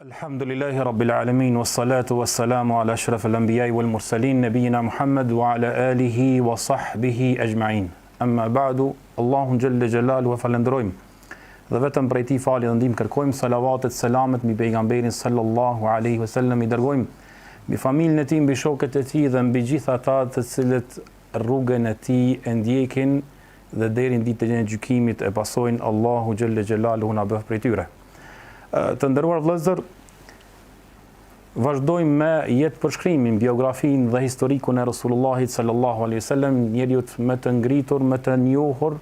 Alhamdulillahi Rabbil Alamin, wassalatu wassalamu ala ashrafil anbiya'i wal mursalin, nabiyina Muhammad wa ala alihi wa sahbihi ajma'in. Amma ba'du, Allahun Jalla Jalaluhu falendrojmë dhe vetëm prej tij falje dhe ndihmë kërkojmë, salavatet, selamet mbi pejgamberin sallallahu alaihi wasallam, i dërgojmë mbi familjen e tij, mbi shokët e tij dhe mbi gjithë ata të cilët rrugën e tij e ndjekin dhe deri në ditën e gjykimit e pasojnë. Allahu Jalla Jalaluhu na bëf prej tyre. Të nderuar vëllezër, vazhdojmë me jetë përshkrimin, biografinë dhe historikun e Rasulullahit sallallahu alaihi wasallam, njeriu më të ngritur, më të njohur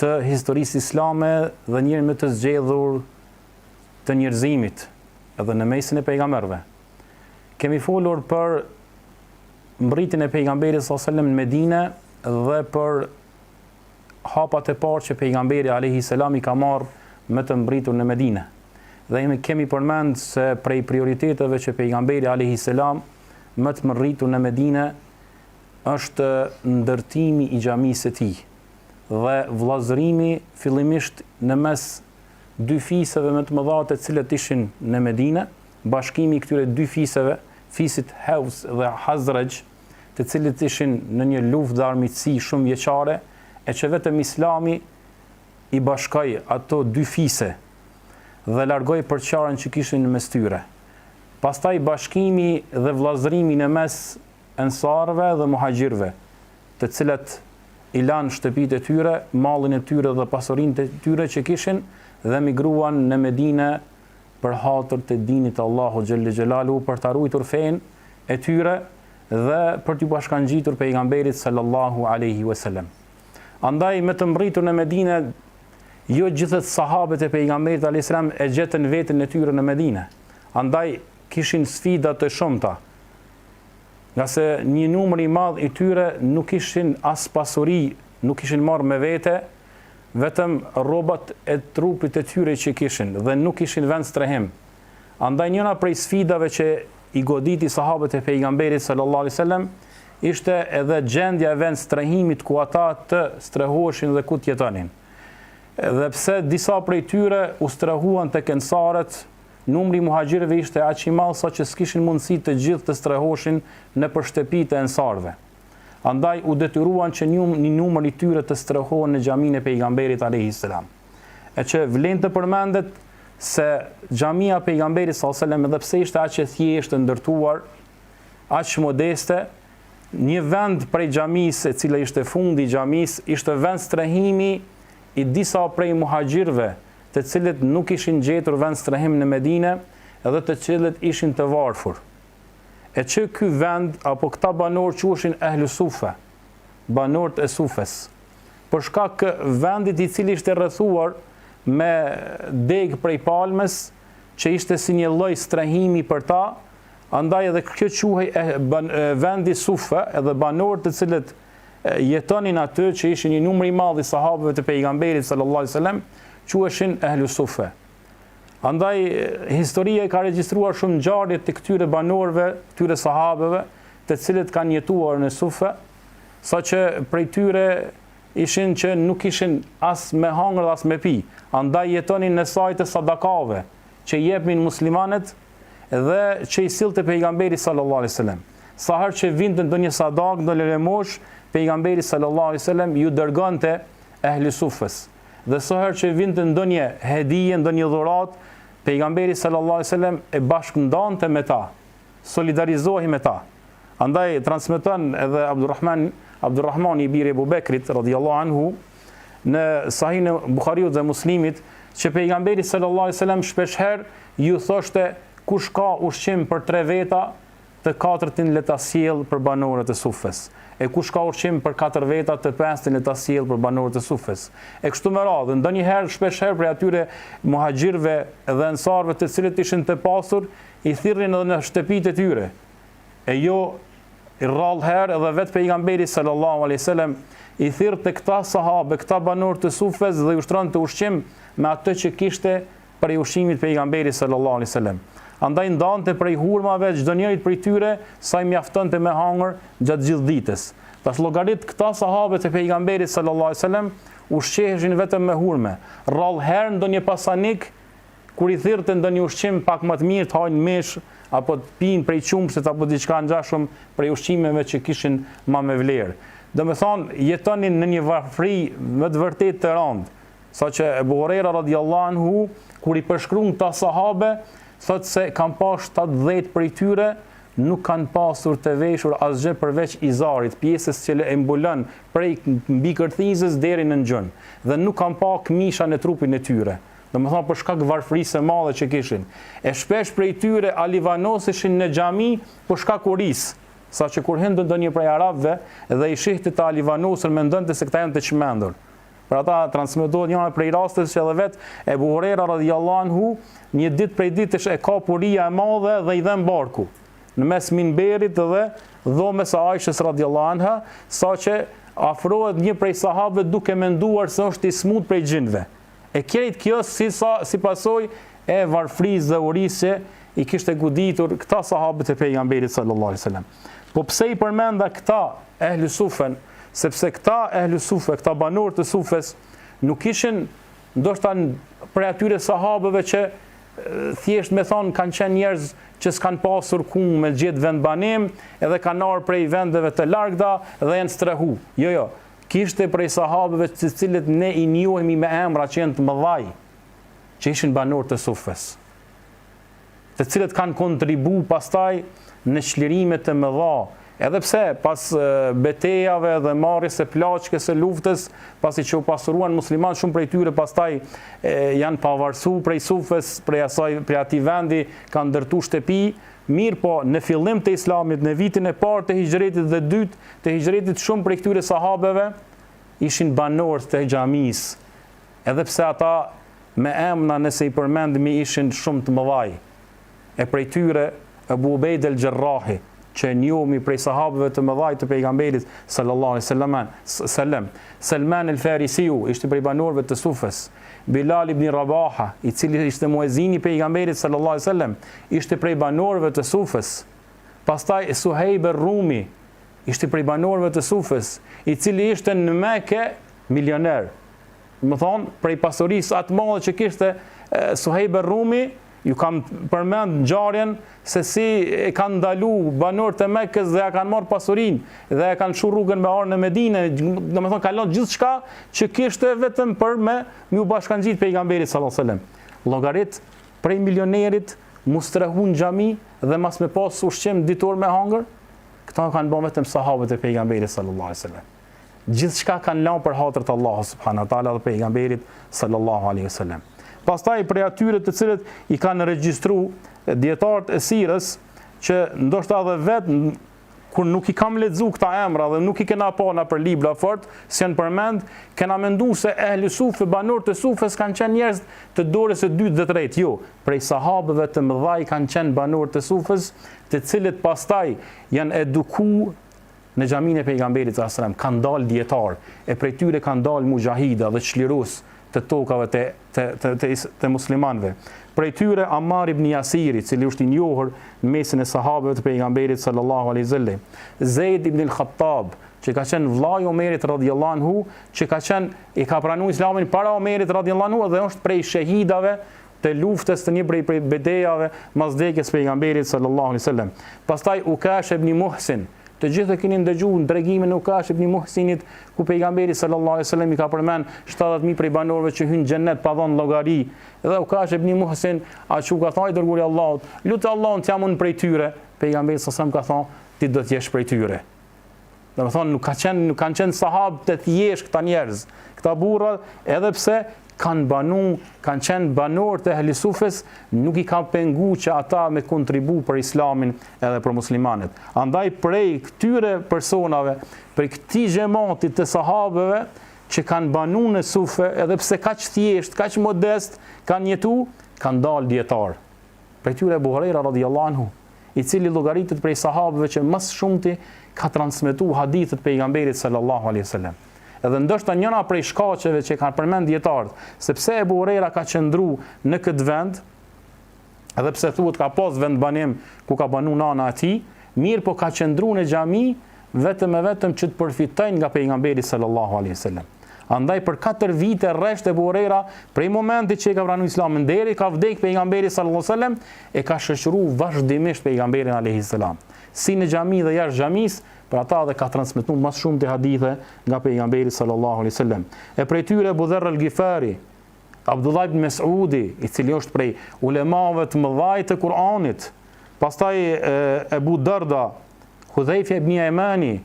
të historisë islame dhe njëri më të zgjedhur të njerëzimit edhe në mesin e pejgamberëve. Kemi folur për mbritjen e pejgamberit sallallahu alaihi wasallam në Medinë dhe për hapat e parë që pejgamberi alayhi salam i ka marrë me të mbritur në Medinë. Dhe kemi përmend se prej prioriteteve që pejgamberi alayhi salam më të mbritur në Medinë është ndërtimi i xhamisë së tij dhe vllazërimi fillimisht në mes dy fiseve më të mëdha të cilët ishin në Medinë, bashkimi i këtyre dy fiseve, fisit Haus dhe Hazraj, të cilët ishin në një luftë dhe armiqësi shumë vjeçare, e që vetëm Islami i bashkoi ato dy fise dhe largoi përçarën që kishin në mes tyre. Pastaj bashkimi dhe vllazërimi në mes ensarëve dhe muhaxhirëve, të cilët i lanë shtëpitë e tyre, mallin e tyre dhe pasurinë e tyre që kishin dhe migruan në Medinë për hatër të dinit të Allahu Xhelle Xhelalu, për të ruajtur fenë e tyre dhe për t'u bashkangjitur pejgamberit sallallahu alaihi wasallam. Andaj me të mbritur në Medinë, jo gjithët sahabët e pejgamberit alayhis salam e gjetën veten e tyre në Medinë. Andaj kishin sfida të shumta. Nga se një numër i madh i tyre nuk kishin as pasuri, nuk kishin marrë me vete, vetëm rrobat e trupit e tyre që kishin dhe nuk kishin vend strehim. Andaj njëra prej sfidave që i goditi sahabët e pejgamberit sallallahu alaihi wasallam ishte edhe gjendja e vend strehimit ku ata të strehoheshin dhe ku të jetonin. Dhe pse disa prej tyre u strehuan tek ensarët, numri muhaxhirëve ishte aq i madh sa që s'kishin mundësi të gjithë të strehoshin në shtëpitë e ensarëve. Andaj u detyruan që një numër i tyre të strehohen në xhaminë e pejgamberit alayhis salam. E që vlen të përmendet se xhamia e pejgamberit sallallahu alaihi wasallam, edhe pse ishte aq e thjeshtë ndërtuar, aq modeste, një vend prej xhamisë, e cila ishte fundi i xhamisë, ishte vend strehimi i disa prej muhaxhirëve, të cilët nuk ishin gjetur vend strehim në Medinë edhe të cilët ishin të varfër. E që ky vend apo këta banorë quheshin Ehlu Sufa, banorët e Sufes, për shkak vendit i cili ishte rrethuar me degë prej palmes, që ishte si një lloj strehimi për ta, andaj edhe kjo quhej vendi Sufa, edhe banorët të cilët jetonin aty, që ishin një numër i madh i sahabëve të pejgamberit sallallahu alaihi wasallam, quheshin Ehlu Sufa. Andaj historia ka regjistruar shumë ngjarje të këtyre banorëve, këtyre sahabëve, të cilët kanë jetuar në Sufa, saqë prej tyre ishin që nuk ishin as me hangër as me pi. Andaj jetonin në sajtë sadakave që jepnin muslimanët dhe që i sillte pejgamberi sallallahu alaihi wasallam. Sa herë që vinte ndonjë sadak, ndonjë lemosh, pejgamberi sallallahu alaihi wasallam ju dërgonte Ehli Sufës. Dhe sa herë që vinte ndonjë hedije, ndonjë dhuratë, pejgamberi sallallahu alaihi wasallam e bashkëndante me ta, solidarizohej me ta. Andaj transmeton edhe Abdurrahman i biri Abu Bekrit radhiyallahu anhu në Sahihin e Buhariut dhe Muslimit që pejgamberi sallallahu alaihi wasallam shpeshherë ju thoshte kush ka ushqim për 3 veta, të 4-tin le ta sjell për banorët e Sufës. E kush ka ushqim për 4 veta, të 5-tin le ta sjell për banorët e Sufës. E kështu me radhë, ndonjëherë shpeshherë për atyre muhaxhirëve dhe ensarëve të cilët ishin të pasur, i thirrnin edhe në shtëpitë e tyre. E jo i rrallë herë edhe vetë pejgamberi sallallahu alaihi wasallam i thirrte të këta sahabe, këta banorë të Sufës dhe i ushtronte ushqim me atë që kishte për ushqimit pejgamberi sallallahu alaihi wasallam. Andaj ndante prej hurmave çdo njërit prej tyre sa i mjaftonte me hangër gjatë gjithë ditës. Pas llogarit këta sahabët e pejgamberit sallallahu alaihi wasallam ushqeheshin vetëm me hurme. Rrallë herë ndonjë pasanik kur i thirrte ndonjë ushqim pak më të mirë të hajnë mesh apo të pinë prej qumshit apo diçka ngjashëm prej ushqimeve që kishin më me vlerë. Domethënë jetonin në një varfëri më të vërtetë të rëndë. Saqë Ebu Hurajra radhiyallahu anhu kur i përshkruan këta sahabe thotë se kanë pas 70 prej tyre nuk kanë pasur të veshur asgjë përveç izarit, pjesës që e mbulon prej mbi kërthizës deri në gjën, dhe nuk kanë pa këmisha në trupin e tyre. Domethënë për shkak varfërisë së madhe që kishin. E shpesh prej tyre alivanoseshin në xhami për shkak urisë, saqë kur hynte ndonjë prej arabëve dhe i shihte të alivanosur mendonte se këta janë të çmendur. Për ata transmetohet njëra prej rasteve që edhe vet Ebu Hurajra radhiyallahu anhu një ditë prej ditësh e ka puria e madhe dhe i dhan barku në mes minberit dhe dhomës së Aishës radhiyallahu anha, saqë afrohet një prej sahabëve duke menduar se është i smut prej gjinëve. E krejt kjo si pasojë e varfërisë dhe urisë që i kishte goditur këta sahabët e pejgamberit sallallahu alaihi wasallam. Po pse i përmenda këta ehlu sufen? Sepse këta ehlu sufe, këta banor të sufes, nuk ishin ndoshta prej atyre sahabëve që thjesht me thonë kanë qenë njerëz që s'kanë pasur ku me gjetë vend banim, edhe kanë ardhur prej vendeve të largëta dhe janë strehu. Jo, kishte prej sahabëve të cilët ne i njohemi me emra që janë të mëdhaj, që ishin banor të sufes, të cilët kanë kontribu pastaj në çlirime të mëdha. Edhe pse pas betejave dhe marrjes së plaçkes së luftës, pasi që u pasuruan muslimanë, shumë prej tyre pastaj janë pavarësu prej sufes, prej atij vendi kanë ndërtu shtëpi, mirë po në fillim të islamit, në vitin e parë të hijretit dhe dytë të hijretit, shumë prej këtyre sahabeve ishin banorë të xhamisë. Edhe pse ata me emra nëse i përmendemi ishin shumë të mëdhaj. E prej tyre Abu Ubejd el-Jarrahi, që njohemi prej sahabëve të mëdhaj të pejgamberit sallallahu alaihi wasallam. Salman el-Farisiu ishte prej banorëve të sufes. Bilal ibn Rabaha, i cili ishte muezini i pejgamberit sallallahu alaihi wasallam, ishte prej banorëve të sufes. Pastaj Suhejb el-Rumi ishte prej banorëve të sufes, i cili ishte në Mekë milioner. Më thonë, prej pasurisë atë madhe që kishte Suhejb el-Rumi, ju kam përmend ngjarjen se si e kanë ndalu banorët e Mekës dhe ja kanë marrë pasurinë dhe ja kanë çu rrugën me arë në Medinë, domethënë ka lënë gjithçka që kishte vetëm për me u bashkangjit pejgamberit sallallahu alajhi wasallam. Llogarit prej milionerit mustrehun xhami dhe mas me pas ushqim ditor me hangër, këta kanë bën vetëm sahabët e pejgamberit sallallahu alajhi wasallam. Gjithçka kanë lënë për hatër të Allahut subhanahu wa taala dhe pejgamberit sallallahu alajhi wasallam. Pastaj prej atyre të cilët i kanë regjistruar dietarët e sirës, që ndoshta edhe vetë kur nuk i kam lexuar këta emra dhe nuk i kena pa na për libra fort, si janë përmend, kena menduar se ehli sufe, banorët e sufes kanë qenë njerëz të dorës së dytë dhe tretë. Jo, prej sahabëve të mëdhaj kanë qenë banorët e sufes, të cilët pastaj janë edukuar në xhaminë e pejgamberit sallallahu alajhi wasallam, kanë dalë dietar, e prej tyre kanë dalë mujahida dhe çlirues të tokave të muslimanëve. Prej tyre Ammar ibn Yasiri, cili është i njohur në mesin e sahabëve të pejgamberit sallallahu alaihi wasallam. Zeid ibn al-Khattab, që ka qenë vllai i Omerit radhiyallahu anhu, që i ka pranuar Islamin para Omerit radhiyallahu anhu dhe është prej shahidave të luftës të një prej bedejave mas vdekjes pejgamberit sallallahu alaihi wasallam. Pastaj Ukash ibn Muhsin, të gjithë e keni ndëgjuar në tregimin e Ukash ibn Muhsinit, ku pejgamberi sallallahu alaihi wasallam i ka përmend 70.000 prej banorëve që hyjnë në xhenet pa dhënë llogari. Dhe Ukash ibn Muhsin ashtu ka thënë dërguari i Allahut, lutë Allahun të jam unë prej tyre. Pejgamberi sallallahu alaihi wasallam ka thënë, ti do të jesh prej tyre. Domethënë nuk kanë qenë sahabë të thjeshtë këta njerëz, këta burra, edhe pse kanë qenë banor të ehli sufes, nuk i ka pengu që ata me kontribu për islamin edhe për muslimanët. Andaj prej këtyre personave, prej këtij xhamatit të sahabëve që kanë banu në sufe, edhe pse kaq thjesht, kaq modest kanë jetu, kanë dalë dietar. Prej tyre Abu Hurajra radhiyallahu anhu, i cili llogaritet prej sahabëve që më shumti ka transmetuar hadithet pejgamberit sallallahu alaihi wasallam. Edhe ndoshta njëra prej shkaqeve që kanë përmend dietarët, sepse Abu Hurajra ka qëndruar në këtë vend, edhe pse thuhet ka pas vend banim ku ka banu nana e tij, mirë po ka qëndruar në xhami vetëm e vetëm që të përfitojnë nga pejgamberi sallallahu alaihi wasallam. Andaj për 4 vite rresht e Ebu Hurajra, prej momentit që e ka pranuar Islamin deri ka vdek pejgamberi sallallahu alaihi wasallam, e ka shoqëruar vazhdimisht pejgamberin alaihi salam. Si në xhami dhe jashtë xhamis, për ata dhe ka transmetuar më shumë të hadithe nga pejgamberi sallallahu alaihi wasallam. E prej tyre Abu Dharr al-Ghifari, Abdullah ibn Mas'udi, i cili është prej ulemave të mëdhaj të Kur'anit, pastaj Abu Darda, Hudhaifa ibn Yamani,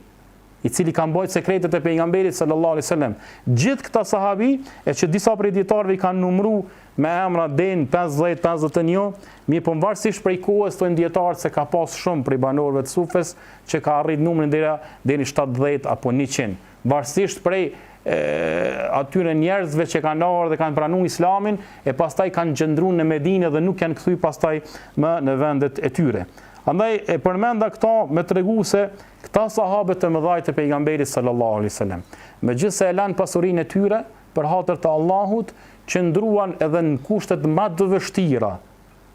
i cili ka mbajtur sekretet e pejgamberit sallallahu alaihi wasallam. Gjithë këta sahabi, e që disa prej dietarëve kanë numëruar me emra deri në 50-51, mirë po varësisht prej kohës thonë dietarët se ka pas shumë prej banorëve të Sufes që ka arrit numrin deri në 70 apo 100. Varësisht prej atyre njerëzve që kanë ardhur dhe kanë pranuar Islamin e pastaj kanë gjendruar në Medinë dhe nuk janë kthyer pastaj më në vendet e tyre. Andaj e përmenda këto me tregu se këta sahabët të mëdhaj të pejgamberit sallallahu alaihi wasallam, megjithse e lanë pasurinë e tyre për hatër të Allahut, qëndruan edhe në kushtet më të vështira,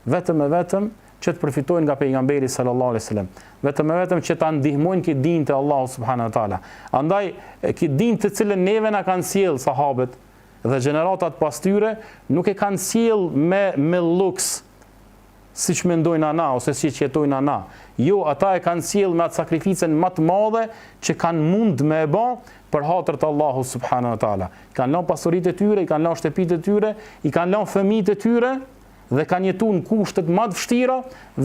vetëm e vetëm që të përfitojnë nga pejgamberi sallallahu alaihi wasallam, vetëm e vetëm që ta ndihmojnë këtë dinë të Allahut subhanahu wa taala. Andaj këtë dinë të cilën neve na kanë sjell sahabët dhe gjeneratat pas tyre, nuk e kanë sjell me luks, si që mendojnë ana, ose si që jetojnë ana. Jo, ata e kanë sjell me atë sakrificën më të madhe që kanë mund me e bë për hatër të Allahu subhanahu wa taala. Kanë lënë pasuritë e tyre, i kanë lënë shtëpitë e tyre, i kanë lënë fëmijët e tyre dhe kanë jetuar në kushtet më të vështira,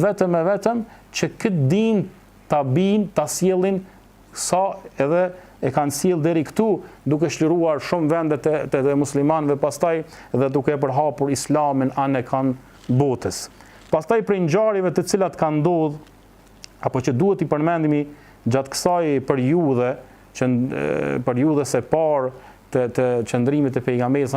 vetëm e vetëm që këtë dinë ta sjellin sa edhe e kanë sjell deri këtu, duke shliruar shumë vende të muslimanëve pastaj dhe duke përhapur Islamin anë kanë botës. Pastaj prej ngjarjeve të cilat kanë ndodhur apo që duhet i përmendimi gjatë kësaj periudhës së parë të qëndrimit të pejgamberit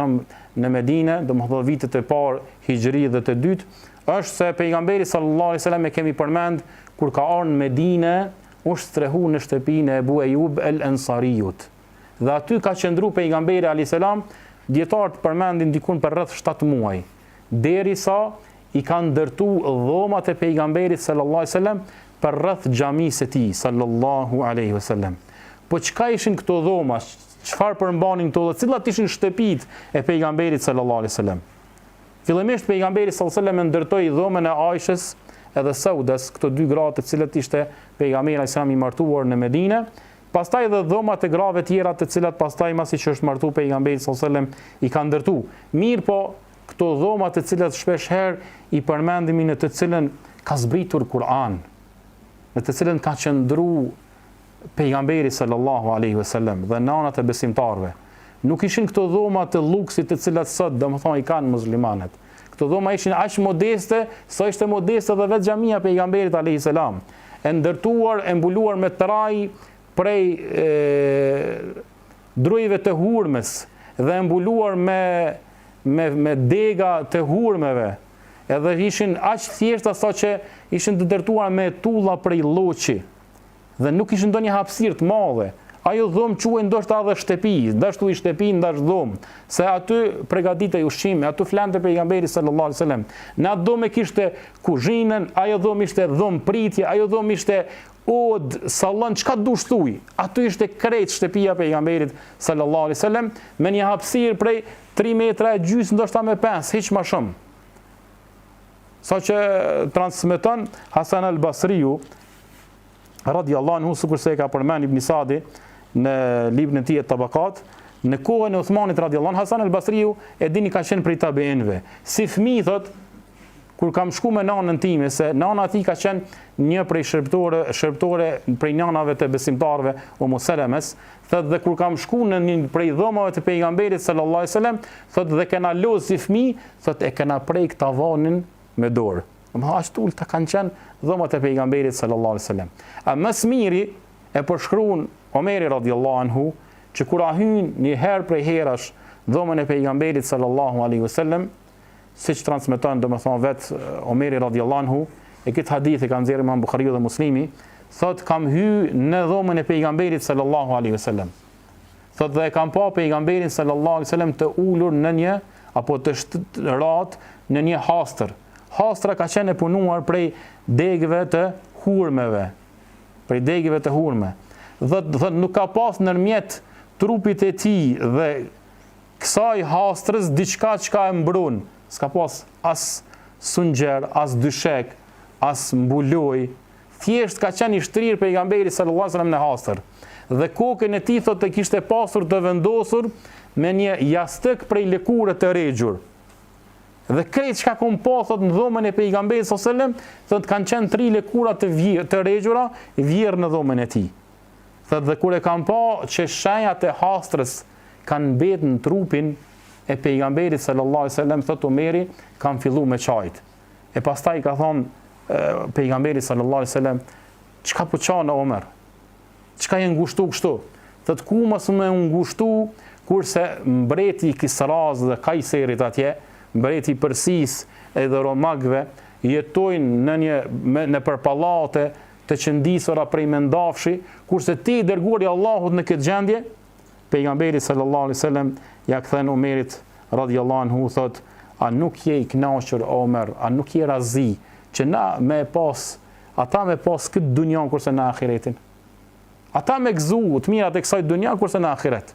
në Medinë, domethënë vitet e parë hijri dhe të dytë, është se pejgamberi sallallahu alaihi wasallam e kemi përmend kur ka ardhur në Medinë, u strehu në shtëpinë e Abu Ejub el-Ansariut. Dhe aty ka qëndruar pejgamberi alaihi salam, dietarët përmendin diku për rreth 7 muaj, derisa i kanë ndërtu dhomat e pejgamberit sallallahu alaihi wasallam për rreth xhamisë së tij sallallahu alaihi wasallam. Po çka ishin këto dhoma? Çfarë përmbanin këto? Cilat ishin shtëpitë e pejgamberit sallallahu alaihi wasallam? Fillimisht pejgamberi sallallahu alaihi wasallam ndërtoi dhomën e Aishës edhe Saudas, këto 2 gra të cilët ishte pejgamberi alaihi salam i martuar në Medinë. Pastaj edhe dhomat e grave tjera të cilat pastaj masi që është martuar pejgamberi sallallahu alaihi wasallam i kanë ndërtu. Mirë po këto dhoma të cilat shpesh herë i përmendimi në të cilën ka zbritur Kur'an, në të cilën ka qëndruar pejgamberi sallallahu alaihi wasallam dhe nanat e besimtarëve. Nuk ishin këto dhoma të luksit të cilat sot domethënë i kanë muslimanët. Këto dhoma ishin aq modeste, sa ishte modeste edhe vetë xhamia pejgamberit alaihi salam, e ndërtuar, e mbuluar me traj prej drujve të hurmes dhe e mbuluar me dega të hurmeve, edhe ishin aq thjeshta sa që ishin të ndërtuar me tulla prej lloçi dhe nuk ishin ndonjë hapësirë të madhe. Ajo dhomë quhej ndoshta edhe shtëpi, ndashtu i shtëpi ndash dhomë, se aty përgatitej ushqimi, aty flante pejgamberi sallallahu alaihi wasallam. Në atë dhomë kishte kuzhinën, ajo dhomë ishte dhomë pritje, ajo dhomë ishte od, sallon, çka dush thuj. Aty ishte krejt shtëpia pejgamberit sallallahu alaihi wasallam me një hapësirë prej 3 metra e gjysmë, ndoshta me 5, hiç më shumë. Sa që transmeton Hasan al-Basriu radiallahu anhu, sikur se e ka përmend Ibn Sadi në librin e tij Tabakat, në kohën e Uthmanit radiallahu anhu, Hasan al-Basriu e dini ka qenë prej tabeinëve. Si fëmijë thot, kur kam shku me nanën time, se nana ati ka qenë një prej shërptore prej nanave të besimtarve Ummu Selemes, thot dhe kur kam shku në një prej dhomave të pejgamberit sallallahu alaihi wasallam, thot dhe kena lozë si fëmijë, thot e kena prejk tavanin me dorë. Ashtu ta kanë qenë dhomat e pejgamberit sallallahu alaihi wasallam. A më smiri e përshkruan Omeri radiallahu anhu, që kur a hyn një herë prej herash dhomën e pejgamberit sallallahu alaihi wasallam, siç transmeton domethënë vetë Omeri radiallahu anhu, e këtë hadith e kanë nxjerrë Imam Buhariu dhe Muslimi, thot kam hyrë në dhomën e pejgamberit sallallahu alaihi wasallam. Thot dhe kam pa pejgamberin sallallahu alaihi wasallam të ulur në një apo të shtrat në një hastër. Hastra ka qenë e punuar prej degëve të hurmeve, prej degëve të hurme. dhe nuk ka pas nërmjet trupit e tij dhe kësaj hastrës diçka çka e mbron. S'ka pas as sungjer, as dyshek, as mbuloj. Thjesht ka qenë i shtrirë pejgamberi sallallahu alaihi wasallam në hastër. Dhe kokën e tij thotë kishte pasur të vendosur me një jastëk prej lëkure të regjur. Dhe krejt çka kom pa thot në dhomën e pejgamberit sallallahu alaihi wasallam, thot kanë qenë 3 lëkura të regjura vjerë në dhomën e tij. Thot dhe kur e kam pa që shenjat e hastrës kanë mbetë në trupin e pejgamberit sallallahu alaihi wasallam, thot Omeri, kam fillu me çajt. E pastaj ka thonë pejgamberi sallallahu alaihi wasallam, çka po çon Omer? Çka je ngushtu kështu? Thot ku mos më ngushtu kurse mbreti i Kisras dhe Kajserit atje, mbreti i Persisë edhe Romagëve jetojnë në përpallate të qëndisura prej mendafshi, kurse ti dërguari i Allahut në këtë gjendje, pejgamberi sallallahu alaihi wasallam ja kthen Omerit radhiyallahu anhu, thot, a nuk je i kënaqur Omer, a nuk je razi që ata me pas këtë dunja kurse në ahiretin. Ata me gëzu të mirat e kësaj dunja kurse në ahiret.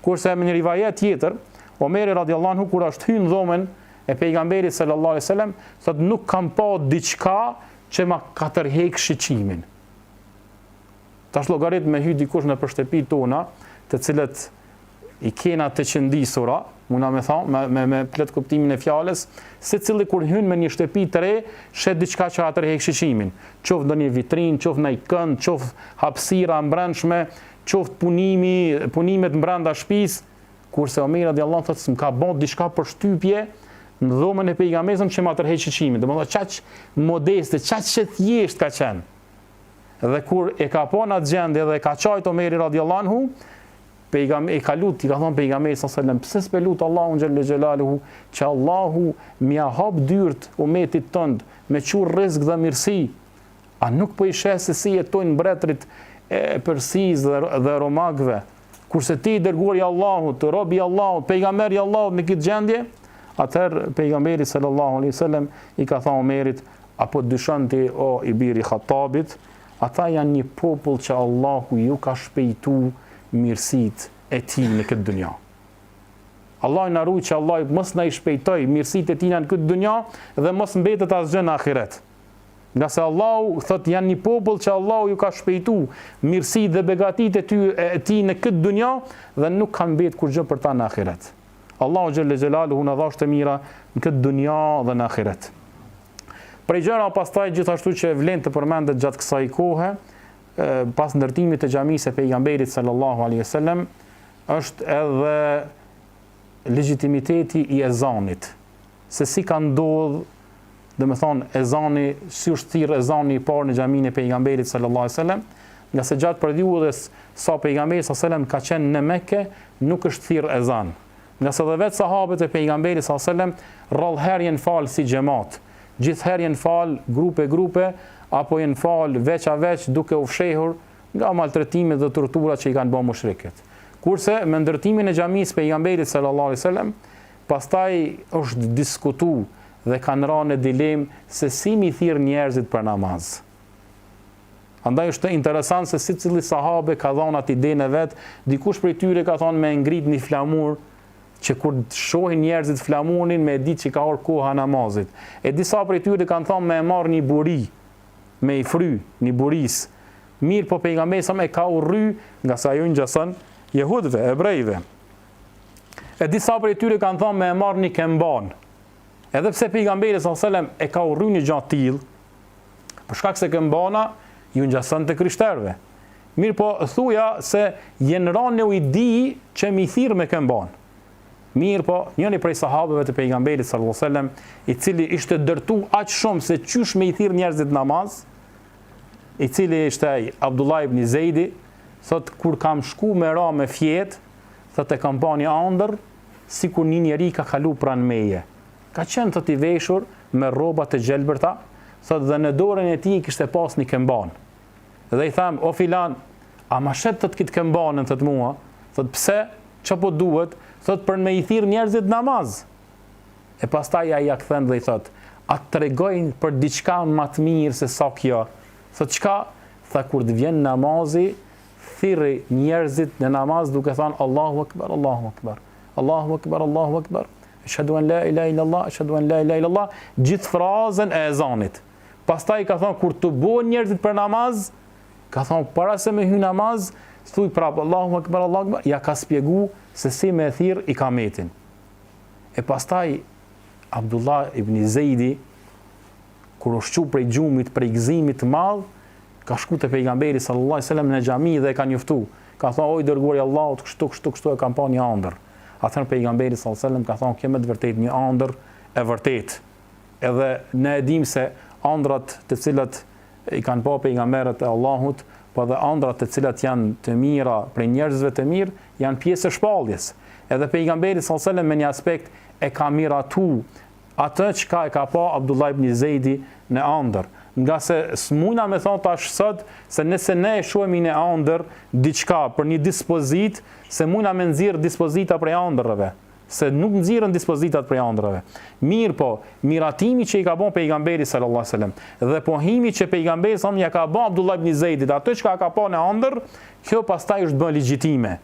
Kurse me një rivajet tjetër, Omeri radhiyallahu anhu kur është hyrë në dhomën e pejgamberit sallallahu alaihi wasallam, thot nuk kam pa diçka që ma ka tërheq shiqimin. Tash llogarit me hy dikush në shtëpitë tona, të cilët i kena të qëndisura, muna me thonë, me plot kuptimin e fjalës, secili kur hyn me një shtëpi të re, shet diçka që atërheq shiqimin. Qoftë ndonjë vitrinë, qoftë ndonjë kënd, qoftë hapësira brendshme, qoftë punimet brenda shtëpisë, kurse Omeri radhiyallahu anhu thotë s'm ka bën diçka për shtypje në dhomën e pejgamberit që ma tërheq shiqimin. Domethënë çaq modeste, çaq thjesht ka qenë. Dhe kur e ka pa në atë gjendje dhe ka çajt Omeri radhiyallahu anhu, i ka lut, i ka thonë pejgamberi sallallahu alaihi wasallam, pse s'pe lut Allahun xhelle xhelaluhu që Allahu m'ia hap dyrt umetit tënd me qurr rrezik dhe mirësi. A nuk po i sheh se si jetojnë mbretërit e Persisë dhe Romagëve, kurse ti dërguari i Allahut, robi i Allahut, pejgamberi i Allahut në këtë gjendje? Atëherë pejgamberi sallallahu alaihi wasallam i ka thonë Omerit, apo dyshon ti o i biri Khattabit, ata janë një popull që Allahu ju ka shpejtu mirësit e tij në këtë dunja. Allah na ruaj që Allah mos na i shpejtoj mirësitë e tina në këtë dunja dhe mos mbetet asgjë në ahiret. Nga se Allahu thot janë një popull që Allahu ju ka shpejtu mirësitë dhe begatitë e tij në këtë dunja dhe nuk ka mbet kurrë për ta në ahiret. Allahu xhelle xhelaluhu na dhash të mira në këtë dunja dhe në ahiret. Prej gjëra pastaj gjithashtu që vlen të përmendet gjatë kësaj kohe, pas ndërtimit të xhamisë së pejgamberit sallallahu alaihi wasallam, është edhe legitimiteti i ezanit. Se si ka ndodhur, domethënë ezani, si është thirr ezani i parë në xhaminë e pejgamberit sallallahu alaihi wasallam, nga se gjatë periudhës sa pejgamberi sallallahu alaihi wasallam ka qenë në Mekë, nuk është thirr ezan. Nga se dhe vetë sahabët e pejgamberit sallallahu alaihi wasallam rrallëherë janë fal si xhamat. Gjithherë janë fal grupe apo janë fal veç a veç duke u fshehur nga maltretimet dhe torturat që i kanë bërë mushrikët. Kurse me ndërtimin e xhamisë pejgamberit sallallahu alaihi wasallam, pastaj është diskutuar dhe kanë rënë në dilemë se si mi thirr njerëzit për namaz. Andaj është interesant se secili sahabe ka dhënë atë idenë vet, dikush prej tyre ka thonë me ngrit një flamur që kur shohin njerëzit flamurin me ditë që ka orë koha namazit. E disa prej tyre kanë thonë me marr një buri, me i fry, një buris. Mirë po pejgamberi sa me ka urry nga sa ajo ngjason jehudëve, hebrejve. E disa prej tyre kanë thonë me marr një kemban. Edhe pse pejgamberi sallallahu alajhi wasallam e ka urry një gjë tillë, për shkak se kembana ju ngjason të krishterëve. Mirë po thuja se jenë rënë u di që mi thirr me kemban. Mirë po, njëri prej sahabëve të pejgamberit sallallahu alajhi wasallam, i cili ishte dërtu aq shumë se qysh me i thirr njerëzit namaz, i cili ishte Abdullah ibn Zeidi, thot kur kam shku me ra me fjet, thot e kam pa një ëndër, sikur një njeri ka kalu pranë meje. Ka qenë thot i veshur me rroba të gjelbërta, thot dhe në dorën e tij kishte pas një kemban. Dhe i tham, o filan, a ma shet thot këtë kembanën thot mua? Thot pse? Ço po duhet? Thot për me i thirr njerëzit namaz. E pastaj ai ja kthen dhe i thot, a tregojnë për diçka më të mirë se sa kjo? Thot çka? Tha kur të vjen namazi, thirrë njerëzit në namaz duke thënë Allahu Akbar, Allahu Akbar, Allahu Akbar, Allahu Akbar, ashhadu an la ilaha illallah, ashhadu an la ilaha illallah, gjithë frazën e ezanit. Pastaj ka thënë kur të bëhen njerëzit për namaz, ka thënë para se me hy namaz, thuj prapë Allahu Akbar, Allahu Akbar, ja ka spjegu se si me thirr ikametin. E pastaj Abdullah ibn Zejdi, kur u shqu prej gjumit, prej gëzimit të madh, ka shku te pejgamberi sallallahu alaihi wasallam në xhami dhe e ka njoftu. Ka thonë oj dërguari i Allahut, kështu e kam pa një ëndër. Atëherë pejgamberi sallallahu alaihi wasallam ka thonë kjo me të vërtetë një ëndër e vërtet. Edhe ne e dim se ëndrat të cilat i kanë pa pejgamberët e Allahut, po dhe ëndrat të cilat janë të mira për njerëzve të mirë, janë pjesë e shpalljes. Edhe pejgamberi sallallahu alaihi wasallam me një aspekt e ka miratu atë çka e ka pa Abdullah ibn Zejdi në ëndër. Nga se s'muna me thonë tash sot se nëse ne e shohemi në ëndër diçka për një dispozit, se muna me nxirr dispozita prej ëndrrave, se nuk nxirren dispozitat prej ëndrrave. Mirë po, miratimi që i ka bën pejgamberi sallallahu alajhi wasallam dhe pohimi që pejgamberi sa ja ka bën Abdullah ibn Zejdit, atë çka ka pa në ëndër, kjo pastaj është bën legjitime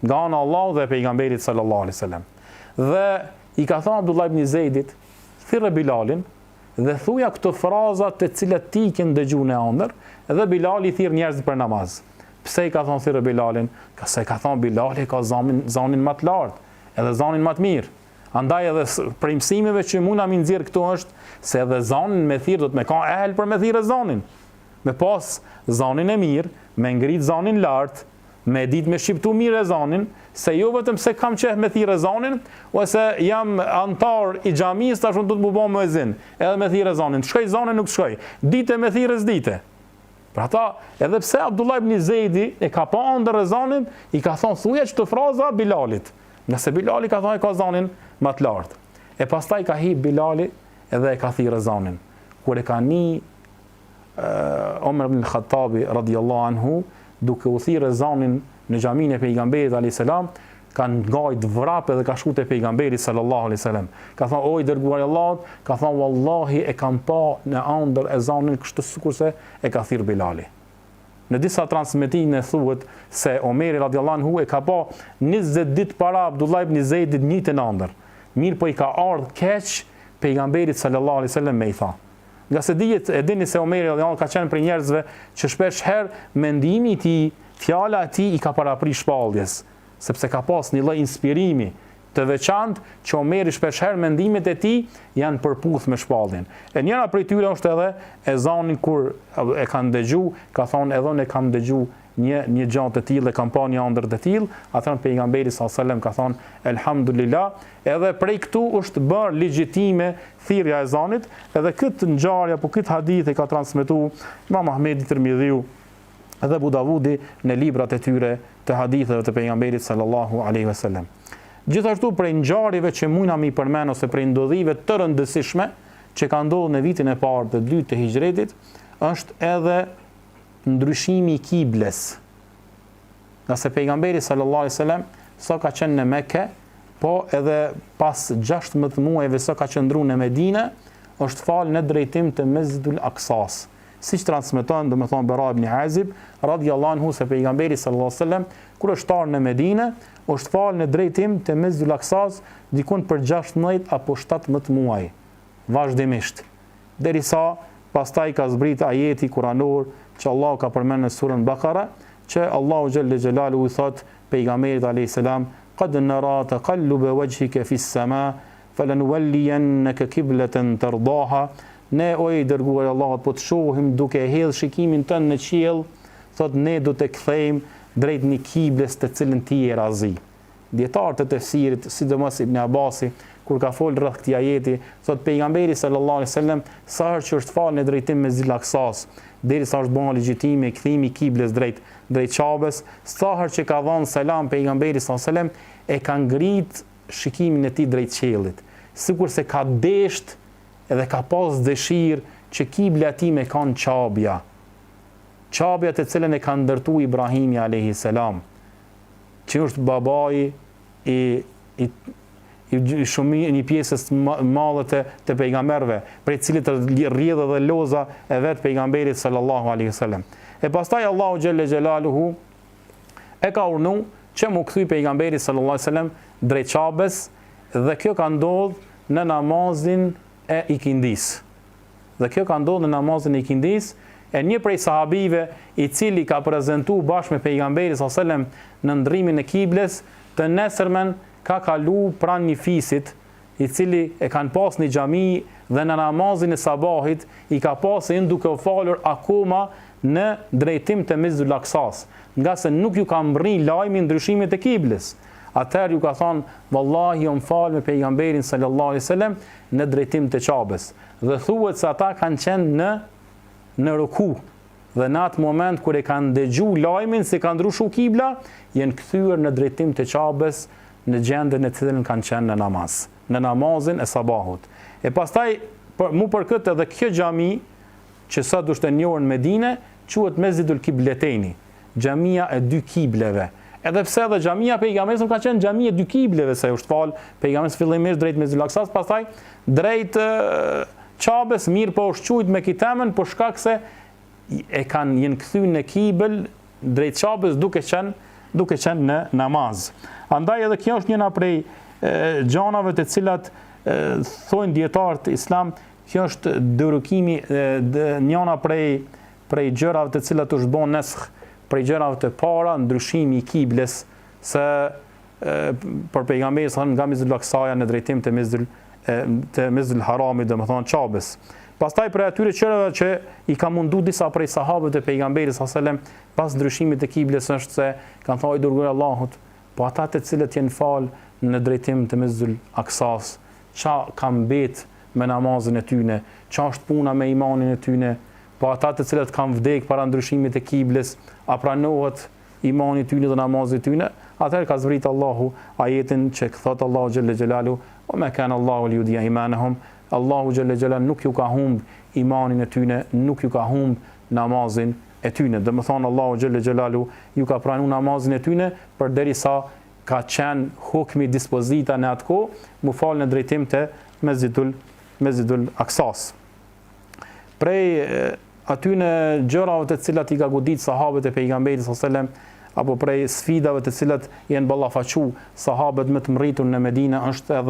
nga ana e Allahut dhe pejgamberit sallallahu alajhi wasallam. Dhe i ka thënë Abdullah ibn Zejdit, thirrë Bilalin dhe thuja këto frazat të cilat ti ke dëgjuar në ëndër, dhe Bilali thirr njerëzit për namaz. Pse i ka thonë thirrë Bilalin? Ka se ka thonë Bilali ka zanin më të lartë, edhe zanin më të mirë. Andaj edhe prej mësimeve që mund na mi nxjerr këtu është se edhe zanin me thirr do të me ka ehel për me thirrë zanin. Me pas zanin e mirë, me ngrit zanin lart, me ditë me shqiptu mirë e zanin, se jo vetëm se kam qeh me thirrë zanin, ose jam antar i xhamisë tash unë do të më bëj muezin, edhe me thirrë zanin. Shkoj zanin nuk shkoj. Dite me thirrë s'dite. Për ata, edhe pse Abdullah ibn Zejdi e ka pa ëndër zanin, i ka thonë thuja çto fraza Bilalit. Nga se Bilali ka thonë ka zanin më të lartë. E pastaj ka hip Bilali edhe e ka thirrë zanin. Kur e ka ni Omer ibn Khattabi radhiyallahu anhu duke u thirrë zanin në xhaminë e pejgamberit alayhis salam, kanë ngajt vrap edhe ka shku te pejgamberi sallallahu alaihi wasallam. Ka thonë oj dërguari i Allahut, ka thonë wallahi e kam pa në ëndër e zanin kështu sikurse e ka thirr Bilali. Në disa transmetime thuhet se Omeri radhiyallahu anhu e ka pa 20 ditë para Abdullah ibn Zejdit një të ëndër. Mirë po i ka ardhur keq pejgamberit sallallahu alaihi wasallam me i tha. Nga se dihet e dini se Omeri radhiyallahu anhu ka qenë për njerëzve që shpesh herë mendimi i tij, fjala e tij i ka paraprish shpalljes, sepse ka pas një lloj inspirimi të veçantë që Omeri shpesh herë mendimet e tij janë përputh me shpalljen. E njëra prej tyre është edhe ezanin kur e kanë dëgjuar, ka thonë edhe unë kam dëgjuar një gjë të tillë, kam pa një ëndër të tillë, atëherë pejgamberi sallallahu alajhi wasallam ka thonë elhamdulillah, edhe prej këtu është bërë legjitime thirrja e ezanit, edhe këtë ngjarje apo këtë hadith e ka transmetuar Imam Ahmedi Tirmidhiu edhe Abu Davudi në librat e tyre të haditheve të pejgamberit sallallahu alaihi wasallam. Gjithashtu prej ngjarjeve që mundna mi përmend ose prej ndodhive të rëndësishme që kanë ndodhur në vitin e parë të dytë të hijretit, është edhe ndryshimi i kibles. Nga se pejgamberi sallallahu alaihi wasallam sa ka qenë në Mekë, po edhe pas 16 muajve sa ka qëndruar në Medinë, është falë në drejtim të Mesjidul Aqsas. Siç transmeton domethënë Bara ibn Azib radhiyallahu anhu se pejgamberi sallallahu alaihi wasallam kur është ardhur në Medinë, është falë në drejtim të Mesjidul Aqsas dikun për 16 apo 17 muaj vazhdimisht. Derisa pastaj ka zbrit ajeti kuranor që Allahu ka përmendur në surën Bakara, që Allahu xhalla xhelalu i thot pejgamberit alayhis salam qad nara taqalluba wajhika fis sama falanuwalliyannaka qiblatan tardaha. Ne o i dërguar Allahut po të shohim duke hedh shikimin tënd në qiell, thot ne do të kthejmë drejt një kibles të cilën ti je razi. Dietarët e tefsirit, sidomos Ibn Abasi, kur ka folur rreth këtij ajeti, thot pejgamberi sallallahu alaihi wasallam sa herë që është falë në drejtim me Mesjidul Aqsas, derisa është bën legjitime kthimi i kibles drejt Qabes, sa herë që ka dhënë selam pejgamberi sallallahu alaihi wasallam e ka ngrit shikimin e tij drejt qiellit, sikurse ka desht edhe ka pas dëshirë që kibla e tij me kanë Qabja. Qabja të cilën e ka ndërtuar Ibrahimi alayhis salam, që është babai i një pjesës madhe të pejgamberëve, prej cilit rrjedh edhe loza e vet pejgamberit sallallahu alaihi wasallam. E pastaj Allahu xhelle xhelaluhu e ka urnu që mu kthy pejgamberi sallallahu alaihi wasallam drejt Qabes, dhe kjo ka ndodhur në namazin e ikindis. Dhe kjo ka ndodhur në namazin e ikindis, e një prej sahabive i cili ka prezentuar bashkë me pejgamberin sallallahu alaihi wasallam në ndrimin e kibles, të nesërmen ka kalu pranë një fisit i cili e kanë pas një xhami dhe në namazin e sabahit i ka pas e duke u falur akoma në drejtim të Mesjidul Aksas, nga se nuk ju ka mbri lajmi ndryshimit e kibles. Atëherë ju ka thonë, vallahi më falë me pejgamberin sallallahu alaihi wasallam në drejtim të Qabes. Dhe thuhet se ata kanë qenë në ruku. Dhe në atë moment kur e kanë dëgju lajmin se ka ndryshuar kibla, janë kthyer në drejtim të Qabes në gjendjen e cilën kanë qenë në namaz, në namazin e sabahut. E pastaj për këtë edhe kjo xhami që sot është e njohur në Medinë quhet Mesjidul Kibleteni, xhamia e dy kibleve. Edhe pse edhe xhamia pejgamberit ka qenë xhamia e dy kibleve, se është fal pejgamberi fillimisht drejt Mesjidul Aksas, pastaj drejt Qabes, mirë po është quajtur me kitemën për shkak se jenë kthyer në kibel drejt Qabes duke qenë në namaz. Andaj edhe kjo është njëna prej gjanave të cilat thonë dietarët islam, kjo është dërukimi, njëna prej gjërave të cilat është bën nesh, prej gjërave të para, ndryshimi i kibles, se për pejgamberin nga Mesjidul Aksaja në drejtim të Mesjidul Haramit, domethënë Qabes. Pastaj për atyre çështjeve që i ka mundu disa prej sahabëve të pejgamberit sallallahu alajhi wasallam pas ndryshimit të kibles është se kanë thënë dërguar Allahut, po ata të cilët janë fal në drejtim të Mesjidul Aksas, ç'a ka mbet me namazin e tyne, ç'a është puna me imanin e tyne, po ata të cilët kanë vdek para ndryshimit të kibles, a pranohet imani i tyne dhe namazi i tyne? Atëherë ka zbrit Allahu ajetin që thot Allahu xhelle xhelalu, "O ma kana Allahu liyudi'a imanahum", Allahu xhelle xhelal nuk ju ka humb imanin e tyne, nuk ju ka humb namazin e tyne. Dhe më thonë Allahu xhelle xhelalu ju ka pranuar namazin e tyne përderisa ka qenë hukmi dispozita në atë kohë, mu falë në drejtim të Mesjidul Aksas. Prej atyne gjërave të cilat i ka godit sahabët e pejgamberit sallallahu alajhi wasallam, apo prej sfidave të cilat janë ballafaqu sahabët më të mritur në Medinë, është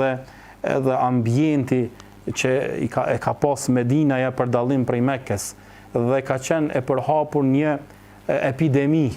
edhe ambienti që e ka pas Medinaja për dallim prej Mekkes, dhe ka qenë e përhapur një epidemi.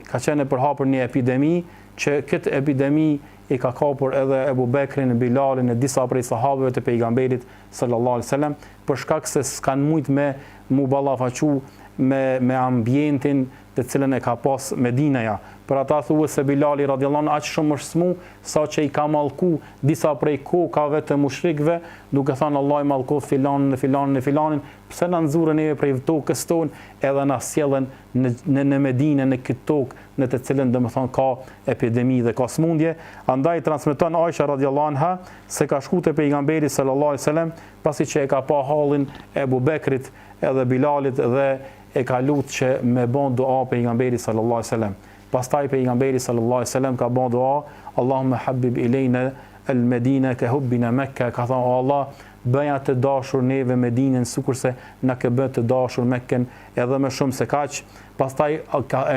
Ka qenë e përhapur një epidemi që këtë epidemi i ka kapur edhe Ebu Bekrin, Bilalin e disa prej sahabëve të pejgamberit sallallahu alajhi wasallam, për shkak se s'kan mujt me mu ballafaqu me ambientin të cilën e ka pas Medinaja. Për ata thuhet se Bilali radhiyallahu anhu aq shumë është smu sa që i ka mallku disa prej kokave të mushrikëve, duke thënë Allah i mallkoi filanin, pse na nxurën neve prej tokës tonë edhe na sjellën në Medinë, në këtë tokë në të cilën domethënë ka epidemi dhe ka smundje. Andaj transmeton Aisha radhiyallahu anha se ka shkuar te pejgamberi sallallahu alajhi wasallam pasi që e ka pa hallin e Ebu Bekrit edhe Bilalit dhe e ka lutë që me bën dua pejgamberi sallallahu alajhi wasallam. Pastaj pejgamberi sallallahu alajhi wasallam ka bën dua, Allahumma habib ilayna al-Medina ka hubbina Mekka, ka thënë Allah, bëja të dashur neve Medinën sikurse na ke bë të dashur Mekkën edhe më shumë se kaq. Pastaj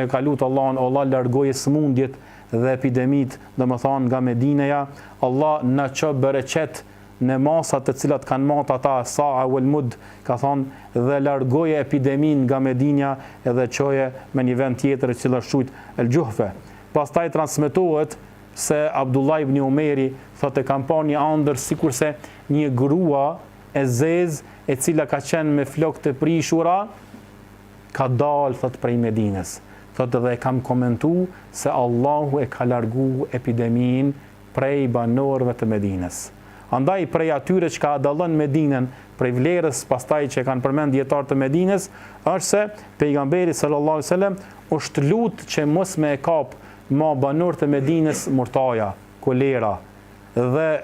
ka lutë Allahun, Allah largoje smundjet dhe epidemit, domethënë nga Medinaja, Allah na ço bereqet në masat të cilat kanë marrë ata Sa'a wal Mud, ka thonë, dhe largoje epidemin nga Medinja edhe çoje me një vend tjetër i cili është El Juhfe. Pastaj transmetohet se Abdullah ibn Umeri thotë kam pa një ëndër sikurse një grua e zezë e cila ka qenë me flokë të prishura ka dalë thotë prej Medinës. Thotë dhe kam komentu se Allahu e ka largu epidemin prej banorëve të Medinës. Andaj prej atyre që ka dallon Medinën prej vlerës pastaj që kanë përmend dietar të Medinës, është se pejgamberi sallallahu alajhi wasallam është lutë që mos me e kap ma banorët e Medinës murtaja, kolera. Dhe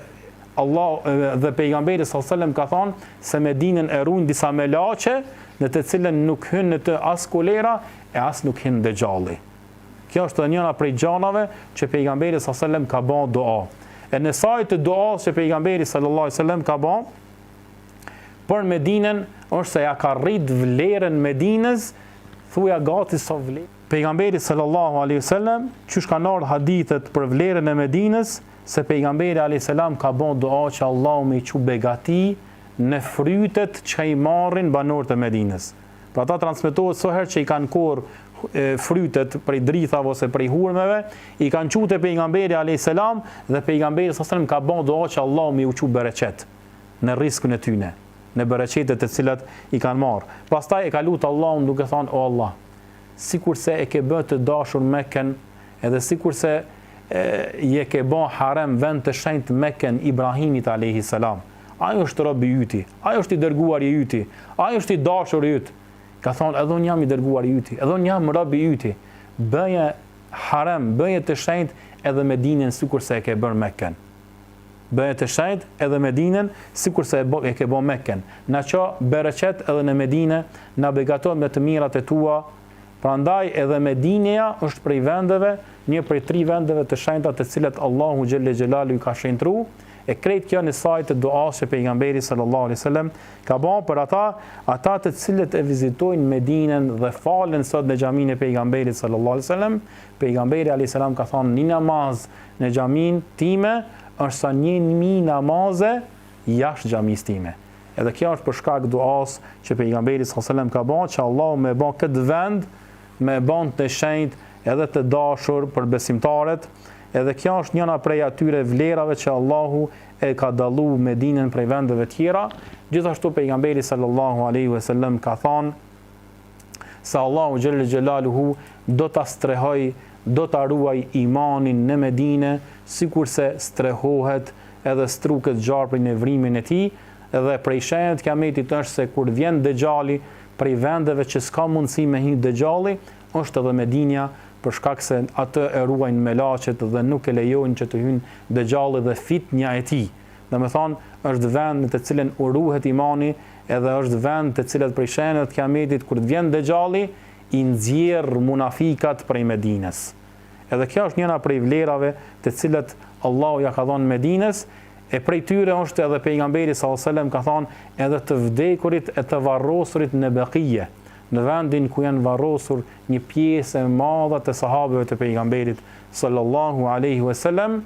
pejgamberi sallallahu alajhi wasallam ka thonë se Medinën e ruajnë disa melaçe në të cilën nuk hyn në të as kolera e as nuk hyn dëxhalli. Kjo është njëra prej gjanave që pejgamberi sallallahu alajhi wasallam ka bën dua. E në sajtë të duas që pejgamberi sallallahu alajhi wasallam ka bën për Medinën është se ja ka rrit vlerën Medinës, thuja gati sa vlerë. Pejgamberi sallallahu alaihi wasallam, çu kanë ardhur hadithet për vlerën e Medinës, se pejgamberi alayhis salam ka bën dua që Allahu më i çu begati në frytet që i marrin banorët e Medinës. Pra ata transmetohet so herë që i kanë korr frytet prej drithave ose prej hurmeve, i kanë çuar te pejgamberi alayhis salam dhe pejgamberi sallallahu alaihi wasallam ka bën dua që Allahu më i çu bereqet në rrezikun e tyre, në bereqetet e cilat i kanë marrë. Pastaj e ka lutur Allahun duke thënë: "O Allah, sikurse e ke bërë të dashur Mekën, edhe sikurse je ke bën harem vend të shenjtë Mekën Ibrahimit alayhis salam. Ai është robi yti, ai është i dërguari i yti, ai është i dashuri i yt." Ka thonë: "Edhe unë jam i dërguari i yti, edhe unë jam robi i yti. Bëje harem, bëje të shenjtë edhe Medinën sikurse e ke bërë Mekën. Bëje të shenjtë edhe Medinën sikurse e ke bërë Mekën. Na ço bereqet edhe në Medinë, na begato me të mirat e tua." Prandaj edhe Medineja është prej vendeve, një prej 3 vendeve të shenjta të cilat Allahu xhelle xhelalu i ka shenjtruar. E krejt kjo në sajt të duas që pejgamberi sallallahu alaihi wasallam ka bën për ata të cilët e vizitojnë Medinën dhe falen sot në xhaminë e pejgamberit sallallahu alaihi wasallam. Pejgamberi alaihi salam ka thënë: "Një namaz në xhaminë time është sa 1000 namaze jashtë xhamisë time." Edhe kjo është për shkak duas që pejgamberi sallallahu alaihi wasallam ka bën që Allahu më bën këtë vend me bën të shenjtë edhe të dashur për besimtarët. Edhe kjo është njëna prej atyre vlerave që Allahu e ka dallu Medinën prej vendeve tjera. Gjithashtu pejgamberi sallallahu alaihi wasallam ka thënë se Allahu xhelle xhelaluhu do ta strehoj, do ta ruaj imanin në Medinë, sikurse strehohet edhe struket gjarpri në vrimin e tij. Edhe prej shenjave të kiametit është se kur vjen Dejali prej vendeve që s'ka mundësi me hyrë Dejali, është edhe Medinja, për shkak se atë e ruajnë melaqet dhe nuk e lejojnë që të hyjnë Dejali dhe fitnja e tij. Domethënë është vend në të cilën uruhet imani, edhe është vend të cilat prej shenjave të kiametit kur vjen Dejali i nxjerr munafikat prej Medinës. Edhe kjo është njëra prej vlerave të cilat Allahu ja ka dhënë Medinës. E prej tyre është edhe pejgamberi sallallahu alajhi wasallam ka thënë edhe të vdekurit e të varrosurit në Beqije, në vendin ku janë varrosur një pjesë e madhe të sahabëve të pejgamberit sallallahu alaihi wasallam,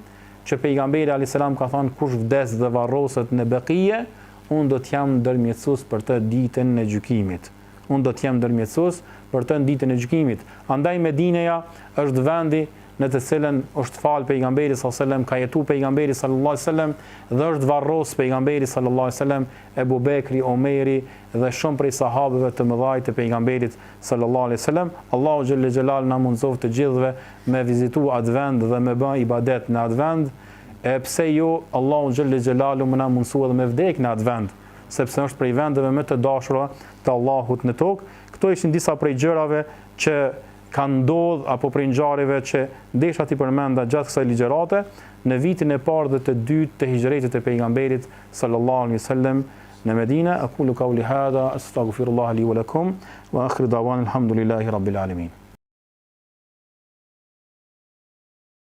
që pejgamberi alayhis salam ka thënë: "Kush vdes dhe varroset në Beqije, unë do të jam ndërmjetësues për të ditën e gjykimit." Unë do të jam ndërmjetësues për të ditën e gjykimit. Andaj Medineja është vendi në të cilën është fal pejgamberi sallallahu alajhi wasallam, ka jetu pejgamberi sallallahu alajhi wasallam dhe është varros pejgamberi sallallahu alajhi wasallam, Ebu Bekri, Omeri dhe shumë prej sahabëve të mëdhaj të pejgamberit sallallahu alajhi wasallam. Allahu xhelle xhelal na mundësof të gjithëve me vizitu atë vend dhe me bë ibadet në atë vend. Pse jo, Allahu xhelle xhelalu më na mundësua dhe me vdek në atë vend, sepse është prej vendeve më të dashura të Allahut në tokë. Këto ishin disa prej gjërave që kanë ndodhur apo prej ngjarjeve që desha ti përmenda gjatë kësaj ligjërate në vitin e parë dhe të dytë të hijretit të pejgamberit sallallahu alaihi wasallam në Medinë. Aqulu qawli hadha astaghfirullah li wa lakum wa akhiru da'wana alhamdulillahi rabbil alamin.